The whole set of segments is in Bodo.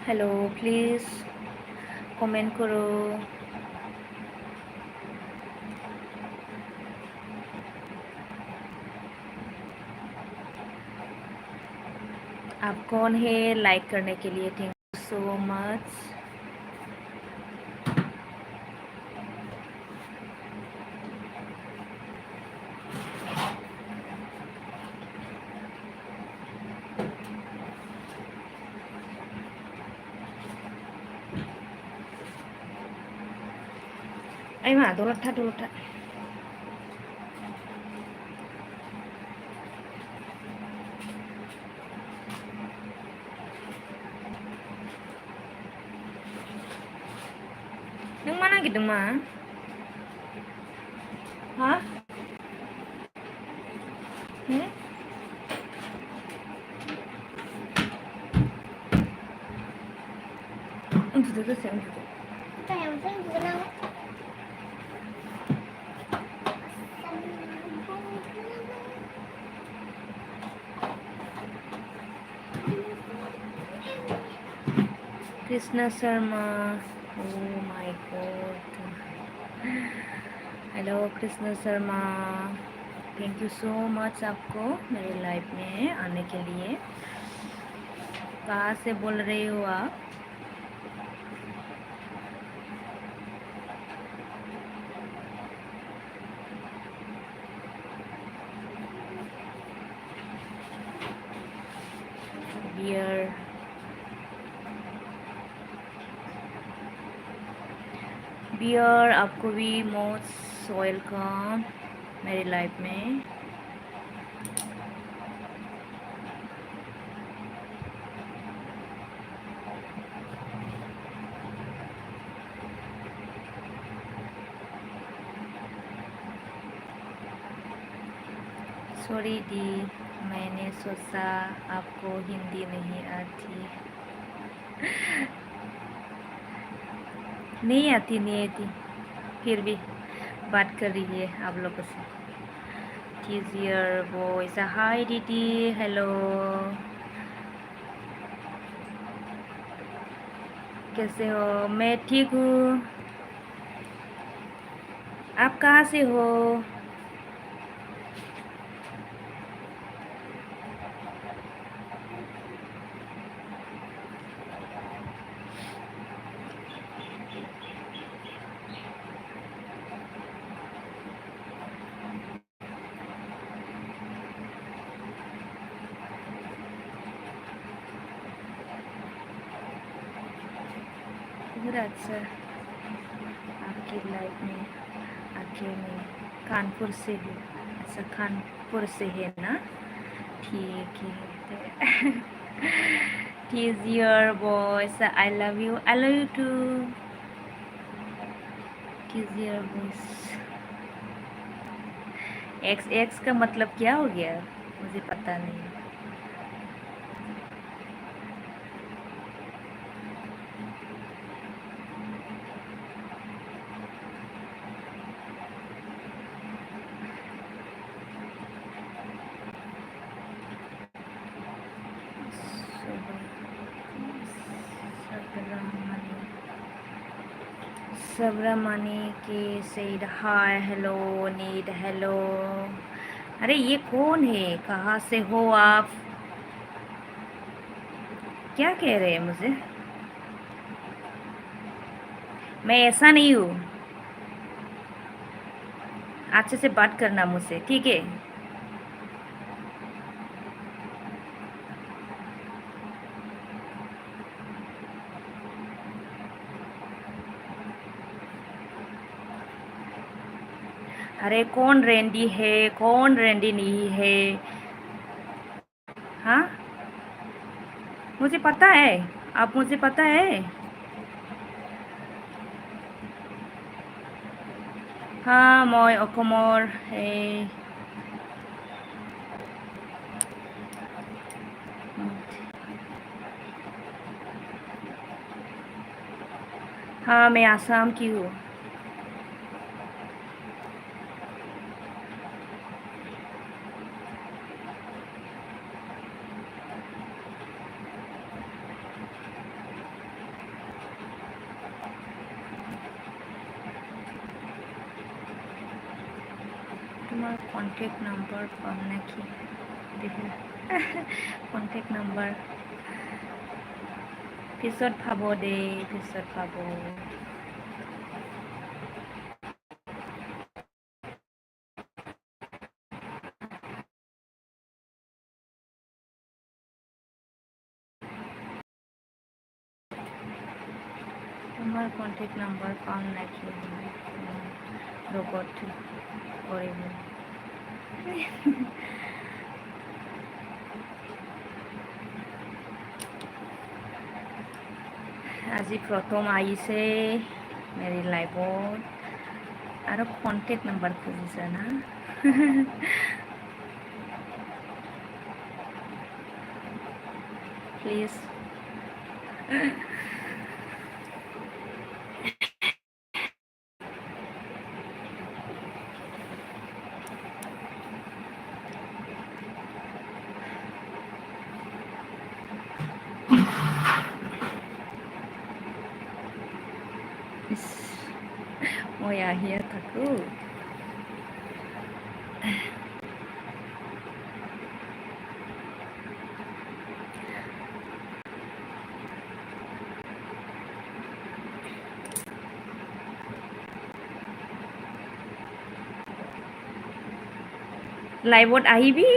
हेलो प्लीज़ कमेंट करो। आप कौन है लाइक करने के लिए? Thank you so much. Ay ma, dulot ta, dulot ta. Nang mana gitu ma? Hah? Hmm? Untuk itu sih, untuk itu. Kita yang sering bilang Krishna Sharma, oh my god, hello Krishna Sharma, thank you so much आपको मेरे लाइफ में आने के लिए। कहाँ से बोल रहे हो आप? बियर, बियर आपको भी मोस्ट वेलकम मेरी लाइफ में। सॉरी दी, मैंने सोचा आपको हिंदी नहीं आती। नहीं आती, नहीं आती, फिर भी बात कर रही है आप लोगों से। Kiss your voice. Hi दीदी, हेलो, कैसे हो? मैं ठीक हूँ। आप कहाँ से हो? बहुत अच्छा आपकी लाइफ में आके मैं कानपुर से हूँ। अच्छा, कानपुर से है ना? ठीक है। Kiss your voice. I love you. I love you too. Kiss your voice. एक्स एक्स का मतलब क्या हो गया? मुझे पता नहीं। सबरामणि के said hi, hello need, hello. अरे ये कौन है? कहाँ से हो आप? क्या कह रहे हैं मुझे? मैं ऐसा नहीं हूँ। अच्छे से बात करना मुझसे, ठीक है? अरे कौन रेंडी है, कौन रेंडी नहीं है? हाँ, मुझे पता है। आप मुझे पता है। हाँ, मैं অসমৰ है। हाँ, मैं आसाम की हूँ। কণ্টেক্ট নম্বৰ পাম নেকি? কণ্টেক্ট নম্বৰ পিছত পাব দেই, পিছত পাব। তোমাৰ কণ্টেক্ট নম্বৰ পাম নেকি? লগত কৰিব। আজি প্ৰথম আহিছে মেৰি লাইফত আৰু কণ্টেক্ট নম্বৰ খুজিছে না। প্লিজ মই আহিয়ে থাকোঁ। লাইভত আহিবি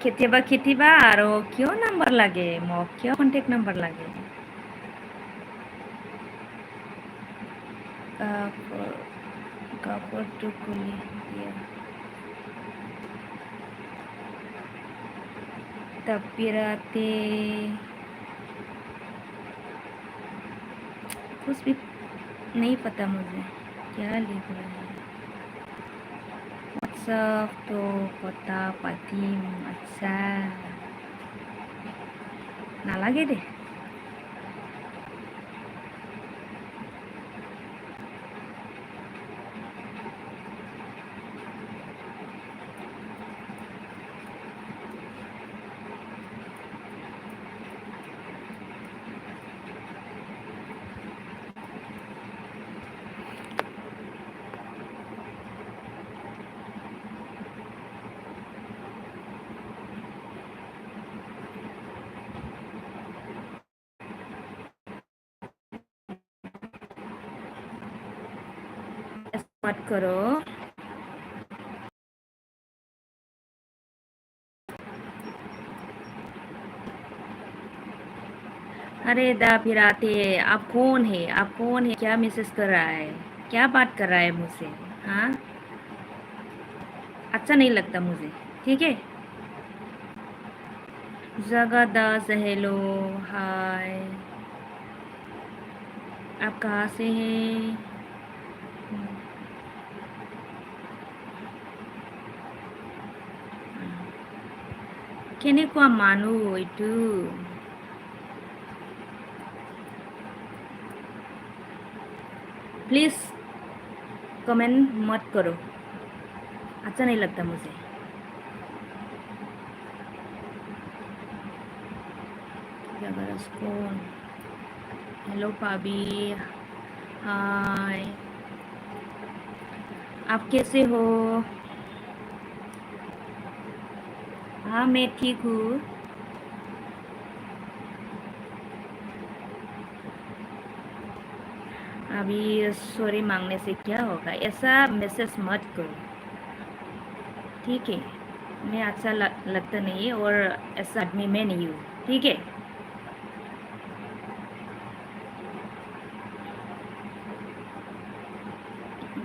কেতিয়াবা কেতিয়াবা আৰু কিয় নাম্বাৰ লাগে মোক, কিয় কণ্টেক্ট নাম্বাৰ লাগে? কাপড়টো খুলি দিয়া। तबीराते कुछ भी नहीं पता मुझे क्या लिख रहा है। व्हाट्सअप तो पता पातीम। अच्छा नालागे दे। मत करो। अरे दा फिराते, आप कौन है? आप कौन है? क्या मैसेज कर रहा है? क्या बात कर रहा है मुझसे? हाँ, अच्छा नहीं लगता मुझे, ठीक है? जगह दास, हेलो हाय, आप कहाँ से हैं? কেনেকুৱা মানুহ এইটো? प्लीज़ कमेंट मत करो, अच्छा नहीं लगता मुझे। कौन? हेलो पाबी, हाय, आप कैसे हो? हाँ मैं ठीक हूँ। अभी सॉरी मांगने से क्या होगा? ऐसा मैसेज मत करो, ठीक है? मैं अच्छा लगता नहीं है और ऐसा आदमी मैं नहीं हूँ, ठीक है?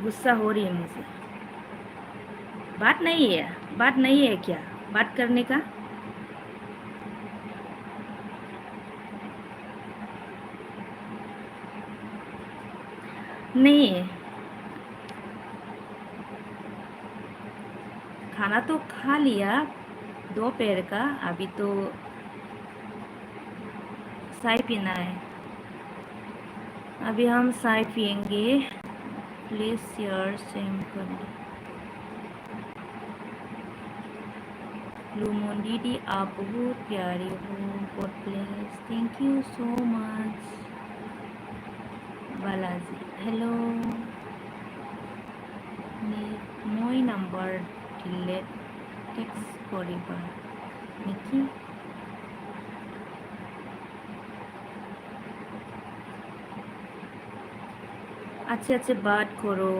गुस्सा हो रही है मुझे। बात नहीं है, बात नहीं है क्या बात करने का? नहीं है। खाना तो खा लिया दोपहर का, अभी तो चाय पीना है। अभी हम चाय पियेंगे। प्लीज़ शेयर सेम कर दो। लूमोन दीदी आप बहुत प्यारी हो, God bless, thank you so much. Balaji hello, मैं नाम्बार থাকিলে টেক্সট কৰিবা নেকি? अच्छे अच्छे बात करो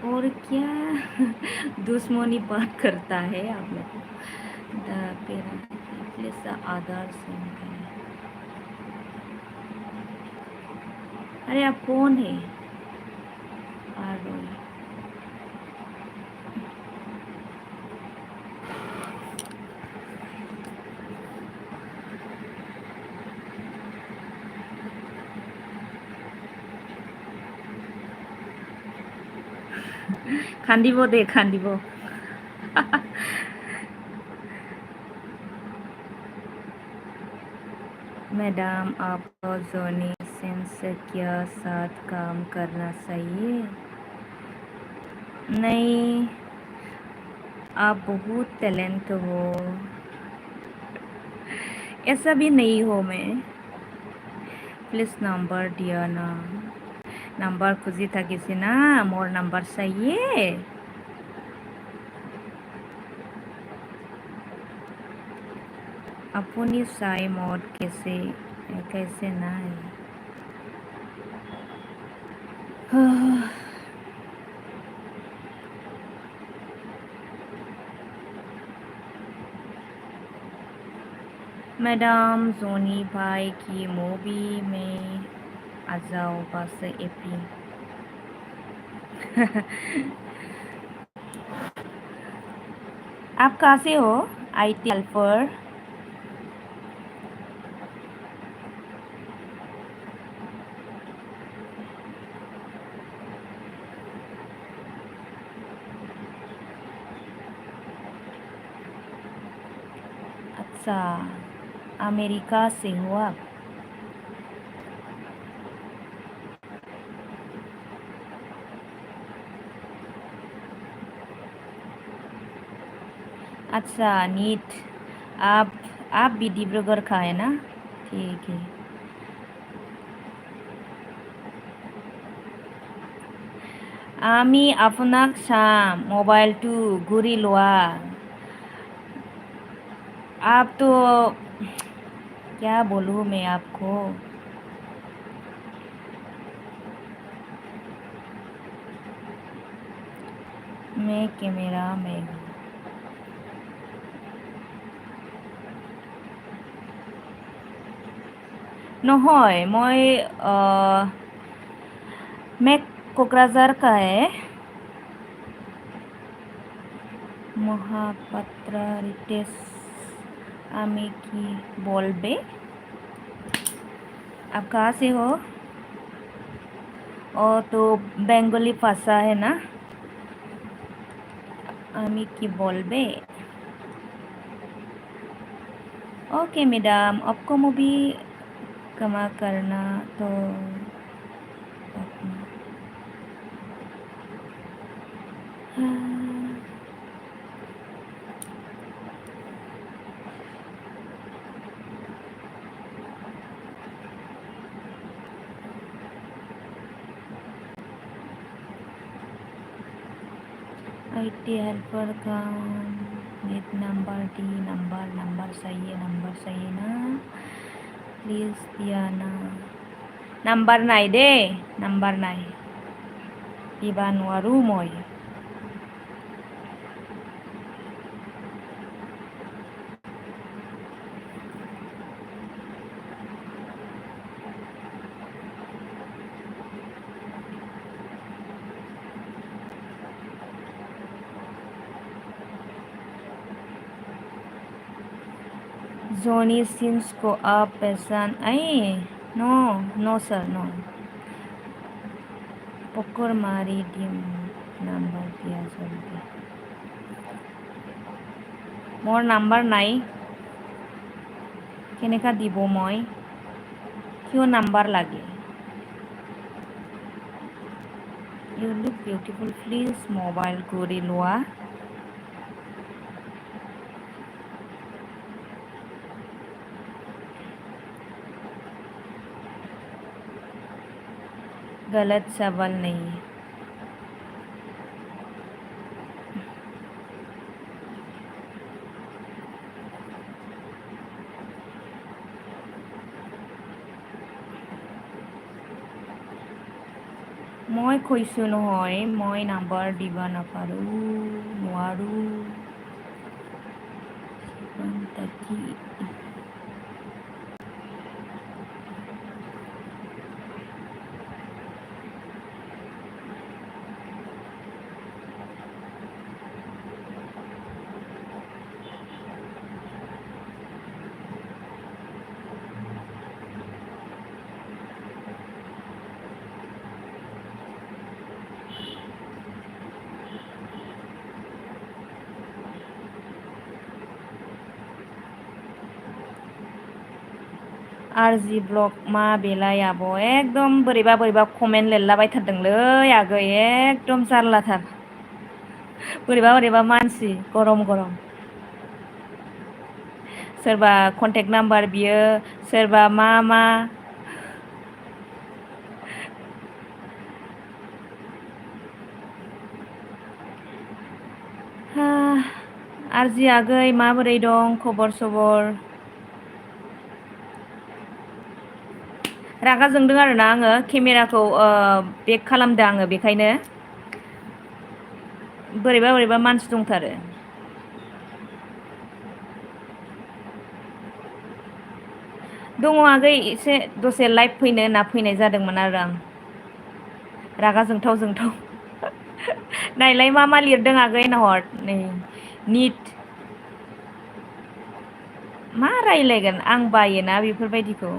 और क्या दुश्मनी बात करता है आप लोग को। प्लीज आधार सेंड करें। अरे आप कौन है? आरोही কান্দিব দে কান্দিব मैडम आपको जोनी सिंस क्या साथ काम करना चाहिए? नहीं, आप बहुत टैलेंट हो। ऐसा भी नहीं हो मैं। प्लीज नंबर दिया ना। नंबर खुजी থাকিছে ना, मोर नंबर चाहिए। अपनी साई मोड कैसे कैसे ना है। मैडम जोनी भाई की मूवी में आ जाओ बस एपी। आप कहाँ से हो? IT अल्फर। अच्छा, अमेरिका से हो आप? अच्छा नीट। आप भी डिब्रूगढ़ का है ना? ठीक है। আমি আপোনাক চাম মোবাইলটো ঘূৰি লোৱা। आप तो क्या बोलूँ मैं आपको। मैं कैमरा में हूँ। নহয় मैं कोकराझार का है। महापात्रा रितेश आमी की बोलबे। आप कहाँ से हो? तो बंगाली भाषा है ना? आमी की बोलबे। ओके मैडम, आपको मूवी कमा करना तो IT हेल्पर का नेट नंबर डी नंबर चाहिए ना प्लीज दिया ना। नंबर নাই दे नंबर নাই দিবা নোৱাৰোঁ মই। जोनी सिंस को आप पहचान आए? नो सर नो। पकड़ मारी डिम नंबर दिया जल्दी। मोर नंबर নাই কেনেকা দিব মই? কিয় নাম্বাৰ লাগে? You look beautiful, please mobile ঘূৰি লোৱা। गलत सवाल नहीं है। মই কৈছোঁ নহয় মই নাম্বাৰ দিব নাপাৰোঁ নোৱাৰোঁ তাকি आरजि ब्लग मा बेलाय आब' एकदम बोरैबा बोरैबा कमेन्ट लिरलाबायथारदोंलै आगै एकदम जारलाथार बोरैबा बोरैबा मानसि गरम गरम सोरबा कन्टेक्ट नाम्बार बियो सोरबा मा मा आरजि आगै माबोरै दं खबर सबर रागा जोंदों आरोना आङो केमेराखौ बेक खालामदों आङो बेखायनो बोरैबा बोरैबा मानसि दंथारो दङ आगै एसे दसे लाइभ फैनो होनना फैनाय जादोंमोन आरो आं रागा जोंथाव जोंथाव नायलाय मा मा लिरदों आगै नाहर नै निट मा रायलायगोन आं बायोना बेफोरबायदिखौ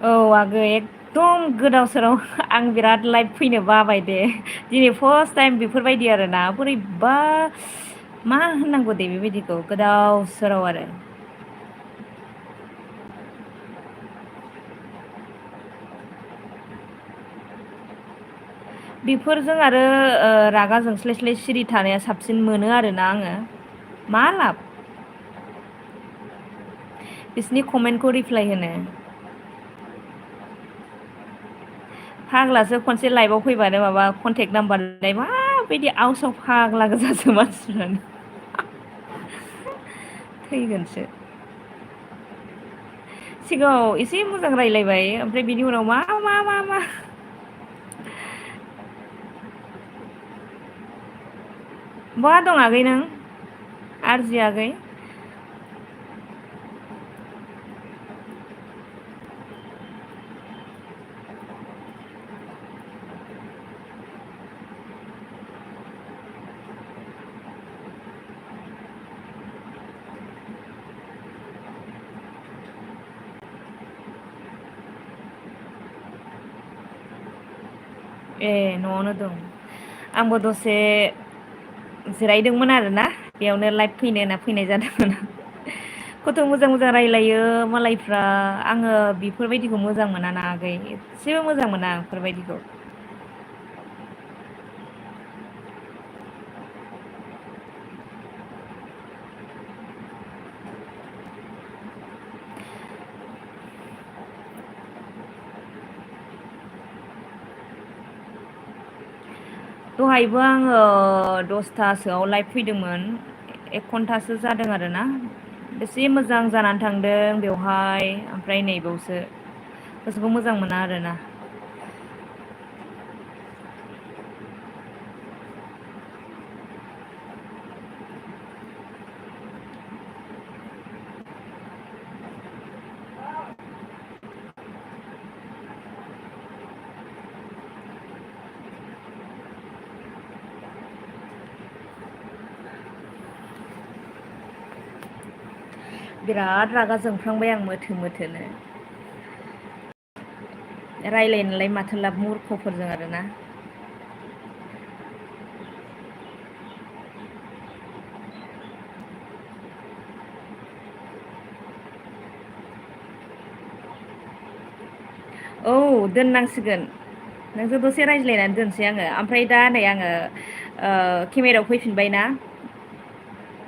औ आगै एकदम गोदाव सोराव आं बिराद लाइभ फैनो बाबाय दे दिनै फार्स्ट टाइम बेफोरबायदि आरोना बोरैबा मा होननांगौ दे बेबायदिखौ गोदाव सोराव आरो बेफोरजों आरो रागा जोंस्लायस्लाय सिरि थानाया साबसिन मोनो आरोना आङो मा लाब बिसिनि कमेन्टखौ रिप्लाइ होनो फाग्लासो खनसे लाइभआव फैबानो माबा कन्टेक्ट नाम्बार माबायदि आवसाव फाग्ला गोजासो मानसिफ्रानो थैगोनसो सिगाङाव एसे मोजां रायलायबाय ओमफ्राय बिनि उनाव मा मा मा मा बहा दं आगै नों आरजि आगै ए न'आवनो दं आंबो दसे जिरायदोंमोन आरोना बेयावनो लाइभ फैनो होनना फैनाय जादोंमोन खथ' मोजां मोजां रायलायो मालायफ्रा आङो बेफोरबायदिखौ मोजां मोना ना आगै एसेबो मोजां मोना बेफोरबायदिखौ दहायबो आङो 10थासोआव लाइभ फैदोंमोन 1 घन्टासो जादों आरोना बेसे मोजां जानानै थांदों बेवहाय ओमफ्राय नैबावसो गोसोखौ मोजां मोना आरोना बिराद रागा जोंफ्लांबाय आं मोथो मोथोनो रायलायनोलाय माथो लाब मुर्खफोरजों आरोना औ दोननांसिगोन नोंजों दसे रायज्लायनानै दोनसै आङो ओमफ्राय दा नै आङो केमेरायाव फैफिनबाय ना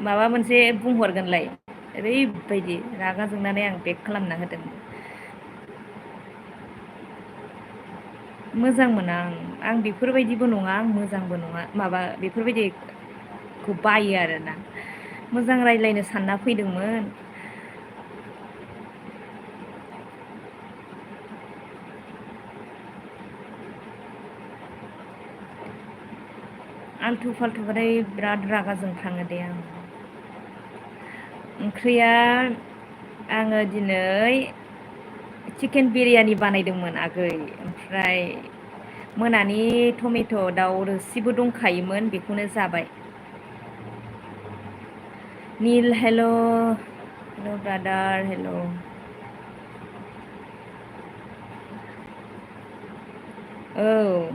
माबा मोनसे बुंहरगोनलाय ओरैबायदि रागा जोंनानै आं बेक खालामना होदों मोजां मोना आं बेफोरबायदिबो नङा आं मोजांबो नङा माबा बेफोरबायदिखौ बायो आरोना मोजां रायज्लायनो सानना फैदोंमोन आल्थु फाल्थुबाथाय बिराद रागा जोंफ्लाङो दे आं ओंख्रिया आङो दिनै चिकेन बिरियानि बानायदोंमोन आगै ओमफ्राय मोनानि टमेट' दाउ रोसिबो दंखायोमोन बेखौनो जाबाय नील हेल' हेल' ब्रादार हेल' औ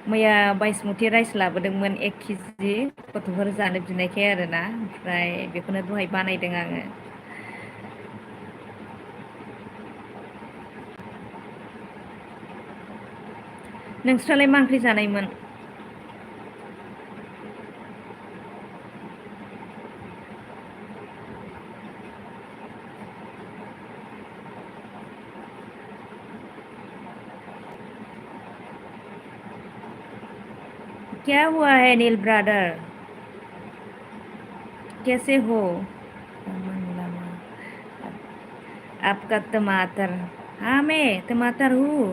मैया बायसमुति राइस लाबोदोंमोन 1 केजि गथ'फोर जानो बिनायखाय आरोना ओमफ्राय बेखौनो दहाय बानायदों आङो नोंस्रालाय मा ओंख्रि जानायमोन क्या हुआ है नील ब्रादर कैसे हो आपका टमाटर हाँ मैं टमाटर हूँ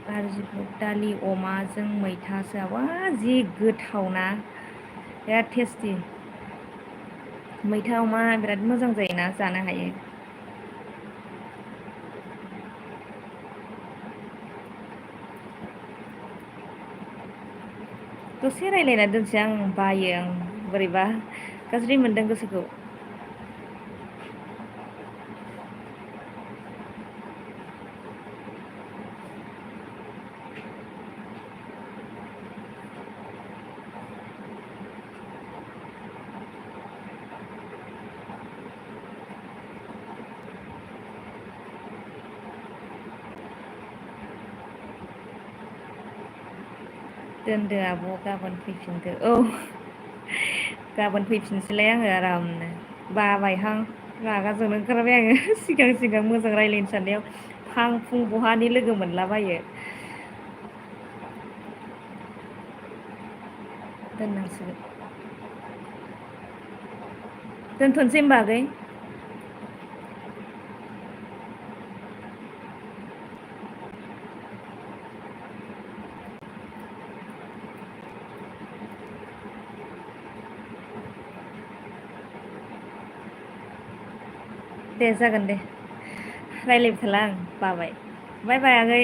बारजिखौ दालि अमाजों मैथासो वा जि गोथावना बिराद टेस्टि मैथा अमा बिराद मोजां जायोना जानो हायो दसे रायलायना दोनसै आं बायो आं बोरैबा गाज्रि मोनदों गोसोखौ दोनदो आब' गाबोन फैफिनदो औ गाबोन फैफिनसैलाय आङो आरामनो बाबायहां रागा जोंनो ओंखारबाय आङो सिगां सिगां मोजां रायज्लायनो साननायाव फां फुं बहानि लोगो मोनलाबायो दोननांसिगोन दोनथ'नोसै होमबा आगै दे जागोन दे रायज्लायबाय थाला आं बाबाय बाय बाय आगै